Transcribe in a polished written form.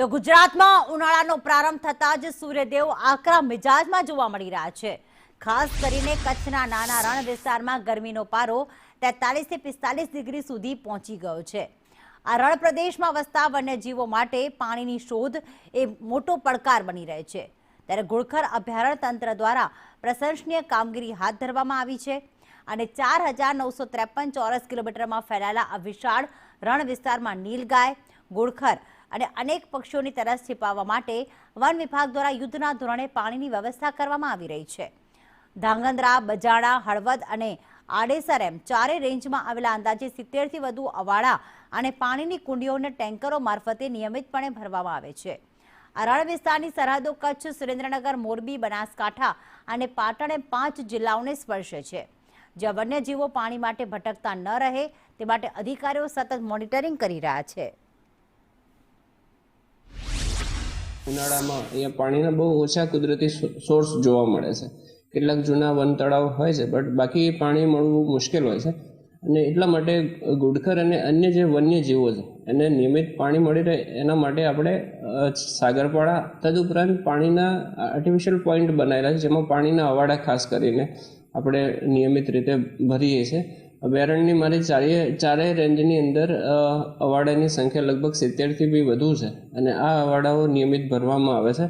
તો ગુજરાતમાં ઉનાળાનો પ્રારંભ થતા જ સૂર્યદેવ આકરા મિજાજમાં જોવા મળી રહ્યા છે। ખાસ કરીને કચ્છના નાના રણ વિસ્તારમાં ગરમીનો પારો 43 થી 45 ડિગ્રી સુધી પહોંચી ગયો છે। આ રણ પ્રદેશમાં વસતા વન્યજીવો માટે પાણીની શોધ એ મોટો પડકાર બની રહે છે। ત્યારે ઘુડખર અભયારણ્ય તંત્ર દ્વારા પ્રશંસનીય કામગીરી હાથ ધરવામાં આવી છે અને 4953 ચોરસ કિલોમીટરમાં ફેલાયેલા આ વિશાળ રણ વિસ્તારમાં નીલગાય, ઘુડખર અને અનેક પક્ષીઓની તરસ छिपाવવા માટે વન વિભાગ દ્વારા યુદ્ધના ધોરણે પાણીની વ્યવસ્થા કરવામાં આવી રહી છે। ધાંગધ્રા, બજાણા, હળવદ અને આડેસર એમ ચારે રેન્જમાં આવેલા અંદાજે 70 થી વધુ અવાડા અને પાણીની કુંડીઓને ટેન્કરો મારફતે નિયમિતપણે ભરવામાં આવે છે। આ રણ વિસ્તારની સરહદો કચ્છ, સુરેન્દ્રનગર, મોરબી, બનાસકાંઠા અને પાટણ એમ 5 જિલ્લાઓને સ્પર્શે છે, જ્યાં વન્યજીવો પાણી માટે ભટકતા ન રહે તે માટે અધિકારીઓ સતત મોનિટરિંગ કરી રહ્યા છે। ઉનાળામાં અહીંયા પાણીના બહુ ઓછા કુદરતી સોર્સ જોવા મળે છે। કેટલાક જૂના વન તળાવ હોય છે, બટ બાકી પાણી મળવું મુશ્કેલ હોય છે અને એટલા માટે ઘુડખર અને અન્ય જે વન્યજીવો છે એને નિયમિત પાણી મળી રહે એના માટે આપણે સાગરપાડા તદુપરાંત પાણીના આર્ટિફિશિયલ પોઈન્ટ બનાવેલા છે, જેમાં પાણીના અવાડા ખાસ કરીને આપણે નિયમિત રીતે ભરીએ છીએ। અભયારણ્યની મારી ચારેય રેન્જની અંદર અવાડાની સંખ્યા લગભગ 70થી બી વધુ છે અને આ અવાડાઓ નિયમિત ભરવામાં આવે છે।